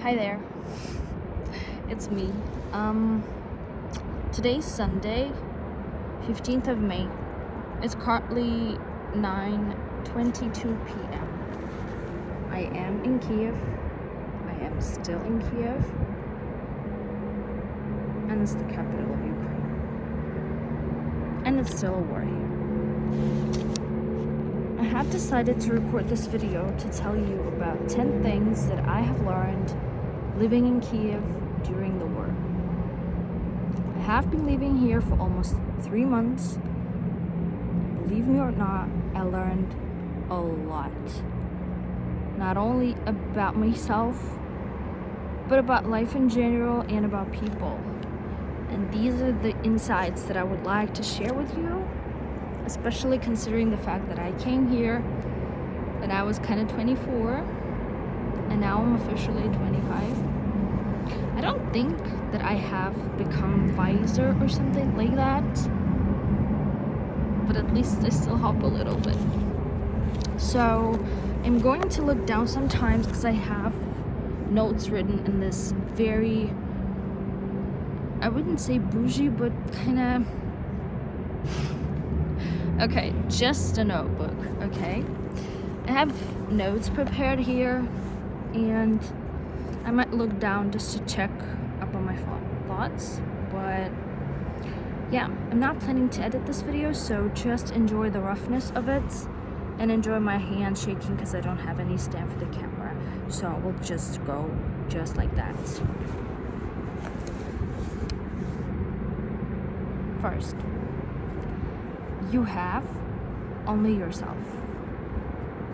Hi there, it's me. Today's Sunday, 15th of May. It's currently 9:22 p.m. I am in Kiev. I am still in Kiev. And it's the capital of Ukraine. And it's still a war here. I have decided to record this video to tell you about 10 things that I have learned living in Kiev during the war. I have been living here for almost 3 months, and believe me or not, I learned a lot. Not only about myself, but about life in general and about people. And these are the insights that I would like to share with you, especially considering the fact that I came here when I was kind of 24, and now I'm officially 25. I don't think that I have become wiser or something like that, but at least I still hope a little bit. So I'm going to look down sometimes because I have notes written in this very, I wouldn't say bougie, but kind of, okay, just a notebook, okay? I have notes prepared here, and I might look down just to check up on my thoughts, but yeah, I'm not planning to edit this video, so just enjoy the roughness of it and enjoy my hand shaking because I don't have any stand for the camera, so we'll just go just like that. First, you have only yourself.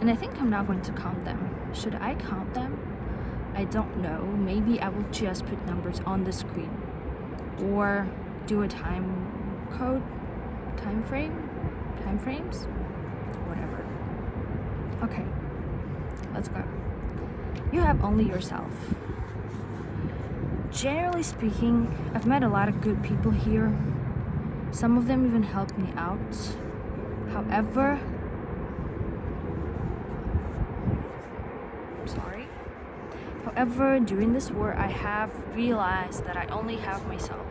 And I think I'm not going to count them. Should I count them? I don't know. Maybe I will just put numbers on the screen or do a time frames, whatever. Okay, let's go. You have only yourself. Generally speaking, I've met a lot of good people here. Some of them even helped me out. However, during this war, I have realized that I only have myself.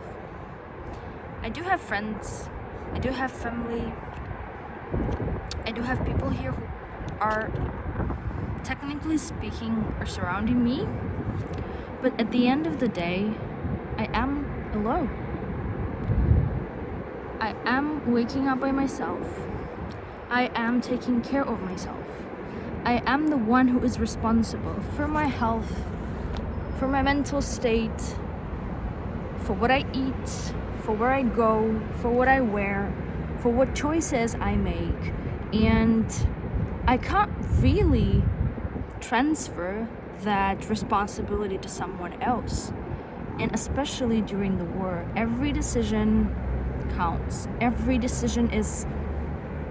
I do have friends, I do have family, I do have people here who are, technically speaking, are surrounding me, but at the end of the day, I am alone. I am waking up by myself. I am taking care of myself. I am the one who is responsible for my health, for my mental state, for what I eat, for where I go, for what I wear, for what choices I make. And I can't really transfer that responsibility to someone else. And especially during the war, every decision counts. Every decision is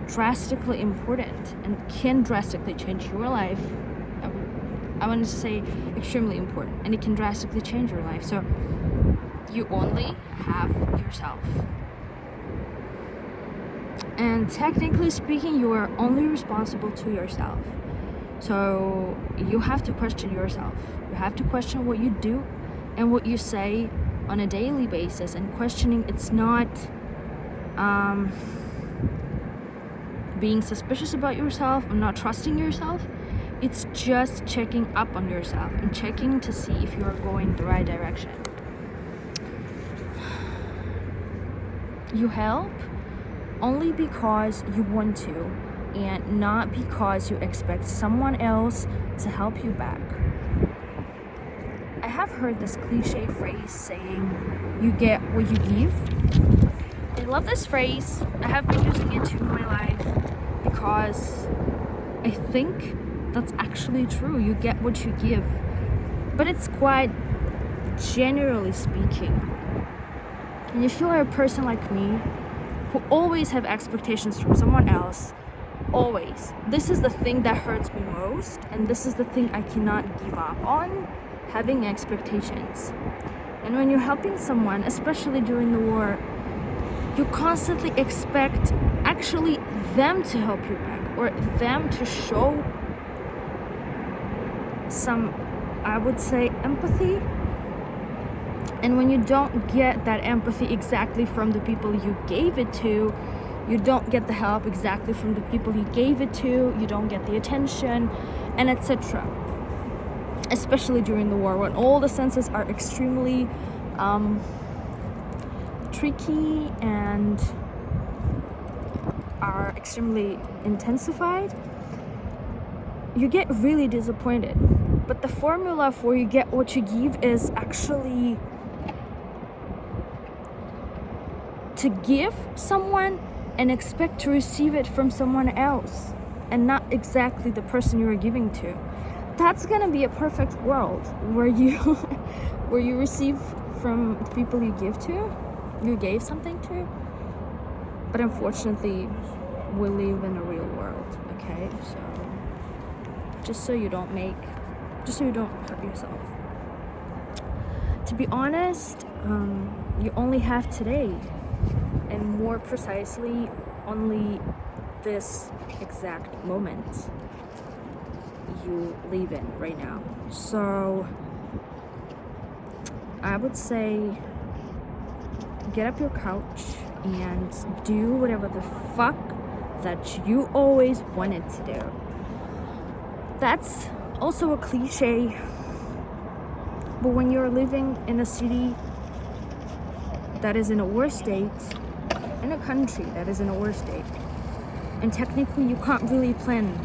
drastically important and can drastically change your life. I wanted to say extremely important, and it can drastically change your life. So you only have yourself. And technically speaking, you are only responsible to yourself. So you have to question yourself. You have to question what you do and what you say on a daily basis. And questioning, it's not being suspicious about yourself or not trusting yourself. It's just checking up on yourself and checking to see if you are going the right direction. You help only because you want to, and not because you expect someone else to help you back. I have heard this cliche phrase saying, you get what you give. I love this phrase. I have been using it in my life because I think that's actually true. You get what you give. But it's quite generally speaking. And if you are a person like me who always have expectations from someone else, always, this is the thing that hurts me most, and this is the thing I cannot give up on, having expectations. And when you're helping someone, especially during the war, you constantly expect actually them to help you back, or them to show some I would say empathy. And when you don't get that empathy exactly from the people you gave it to, you don't get the help exactly from the people you gave it to, you don't get the attention, and etc. Especially during the war, when all the senses are extremely tricky and are extremely intensified, you get really disappointed. But the formula for you get what you give is actually to give someone and expect to receive it from someone else and not exactly the person you are giving to. That's gonna be a perfect world where you where you receive from the people you gave something to. But unfortunately, we live in a real world, okay? So just so you don't hurt yourself. To be honest, you only have today, and more precisely, only this exact moment you live in right now. So I would say get up your couch and do whatever the fuck that you always wanted to do. That's also a cliche, but when you're living in a city that is in a war state, in a country that is in a war state, and technically you can't really plan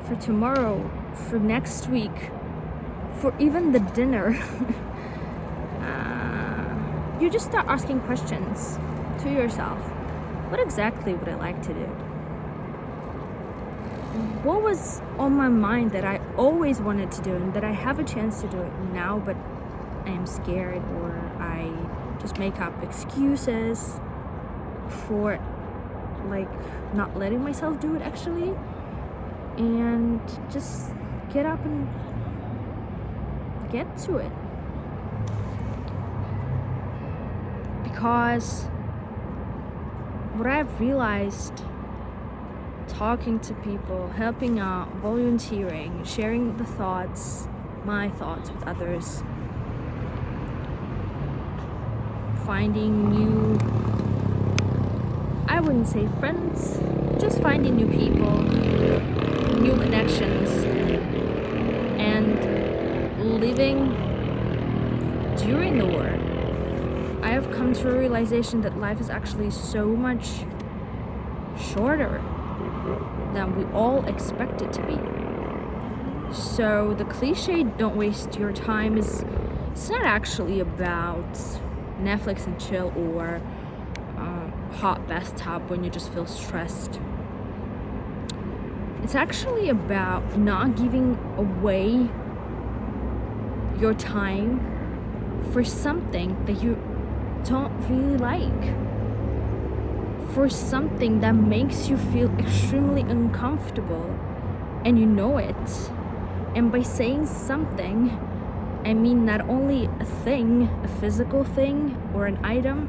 for tomorrow, for next week, for even the dinner, you just start asking questions to yourself. What exactly would I like to do? What was on my mind that I always wanted to do and that I have a chance to do it now, but I am scared, or I just make up excuses for like not letting myself do it actually, and just get up and get to it. Because what I've realized talking to people, helping out, volunteering, sharing my thoughts with others, finding new, I wouldn't say friends, just finding new people, new connections, and living during the war. I have come to a realization that life is actually so much shorter than we all expect it to be. So the cliche "don't waste your time" it's not actually about Netflix and chill or hot bathtub when you just feel stressed. It's actually about not giving away your time for something that you don't really like, for something that makes you feel extremely uncomfortable, and you know it. And by saying something, I mean not only a thing, a physical thing or an item,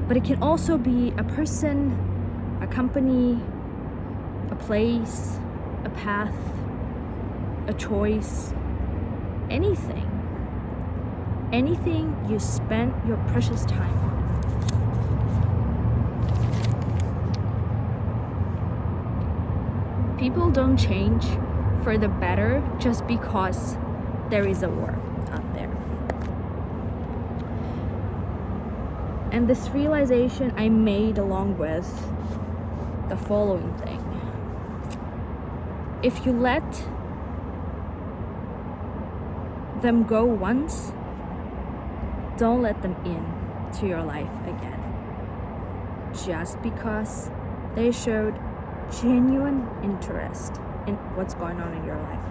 but it can also be a person, a company, a place, a path, a choice, anything you spent your precious time on. People don't change for the better just because there is a war out there. And this realization I made along with the following thing. If you let them go once, don't let them in to your life again. Just because they showed genuine interest in what's going on in your life,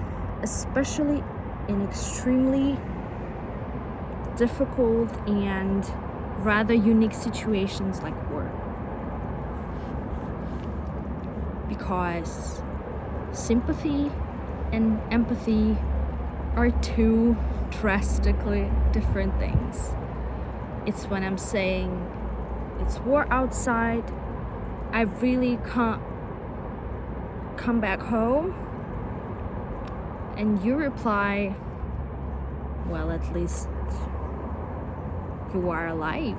especially in extremely difficult and rather unique situations like war. Because sympathy and empathy are two drastically different things. It's when I'm saying it's war outside, I really can't come back home, And you reply, well, at least you are alive,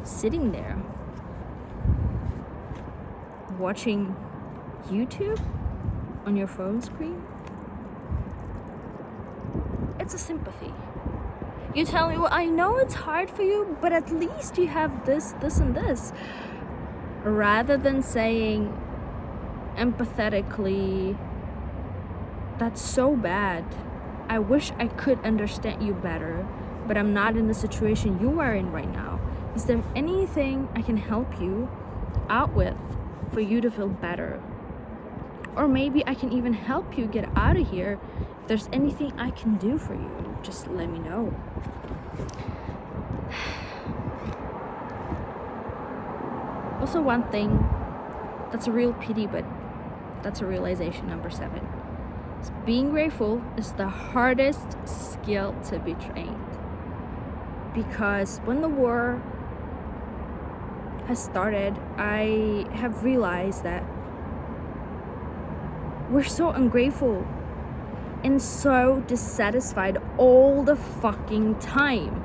sitting there, watching YouTube on your phone screen. It's a sympathy. You tell me, well, I know it's hard for you, but at least you have this, this, and this. Rather than saying empathetically, that's so bad. I wish I could understand you better, but I'm not in the situation you are in right now. Is there anything I can help you out with for you to feel better? Or maybe I can even help you get out of here. If there's anything I can do for you, just let me know. Also, one thing that's a real pity, but that's a realization, number 7. Being grateful is the hardest skill to be trained. Because when the war has started, I have realized that we're so ungrateful and so dissatisfied all the fucking time.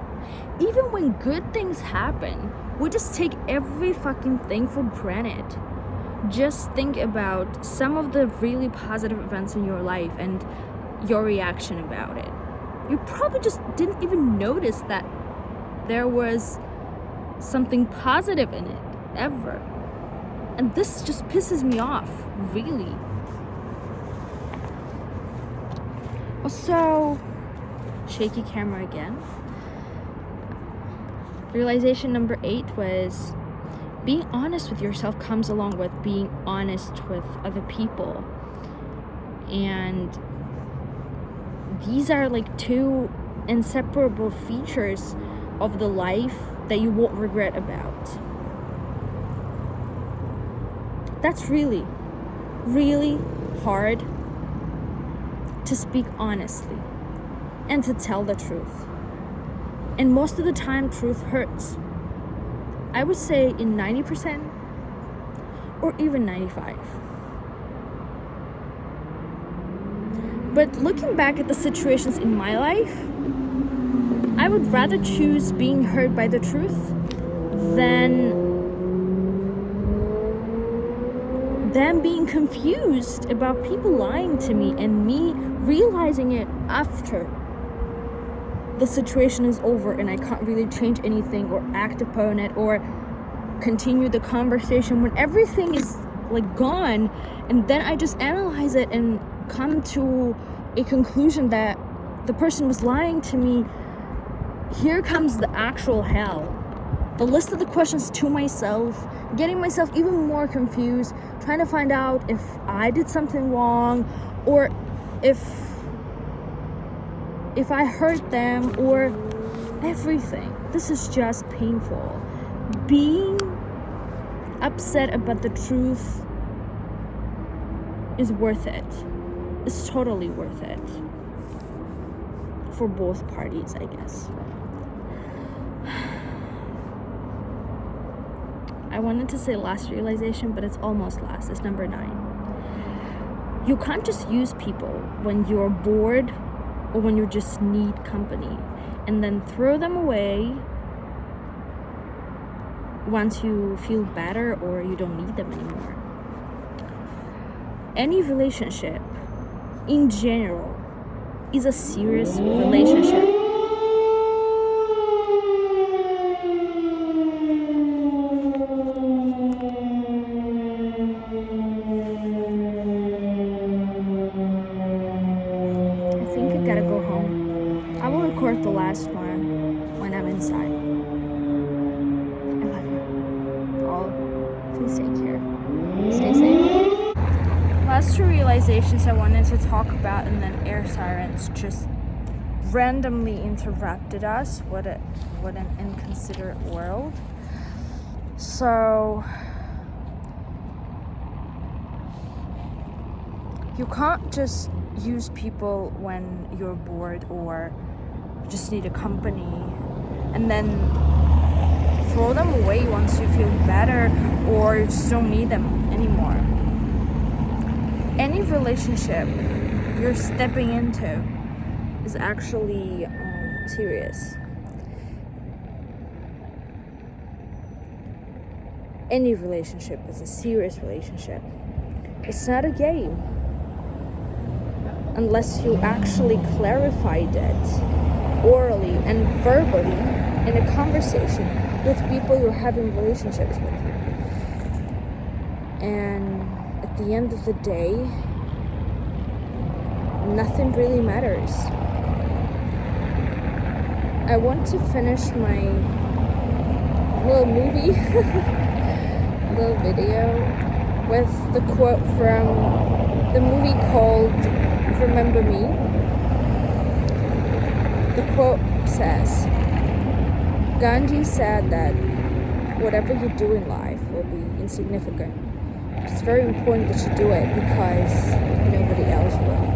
Even when good things happen, we just take every fucking thing for granted. Just think about some of the really positive events in your life and your reaction about it. You probably just didn't even notice that there was something positive in it, ever. And this just pisses me off, really. Also, shaky camera again. Realization number 8 was being honest with yourself comes along with being honest with other people. And these are like 2 inseparable features of the life that you won't regret about. That's really, really hard to speak honestly and to tell the truth. And most of the time, truth hurts. I would say in 90% or even 95%. But looking back at the situations in my life, I would rather choose being hurt by the truth than being confused about people lying to me and me realizing it after the situation is over and I can't really change anything or act upon it or continue the conversation when everything is like gone, and then I just analyze it and come to a conclusion that the person was lying to me. Here comes the actual hell. The list of the questions to myself, getting myself even more confused, trying to find out if I did something wrong or if I hurt them or everything. This is just painful. Being upset about the truth is worth it. It's totally worth it. For both parties, I guess. I wanted to say last realization, but it's almost last. It's number 9. You can't just use people when you're bored or when you just need company and then throw them away once you feel better or you don't need them anymore. Any relationship in general is a serious relationship. I think I gotta go home. I will record the last one when I'm inside. I love you all. Please take care. Stay safe. Last 2 realizations I wanted to talk about, and then air sirens just randomly interrupted us. What an inconsiderate world. So you can't just use people when you're bored or just need a company and then throw them away once you feel better or you just don't need them anymore. Any relationship you're stepping into is actually serious. Any relationship is a serious relationship. It's not a game. Unless you actually clarified it orally and verbally in a conversation with people you're having relationships with. And at the end of the day, nothing really matters. I want to finish my little movie, little video, with the quote from the movie called Remember Me. The quote says, Gandhi said that whatever you do in life will be insignificant. It's very important that you do it because nobody else will.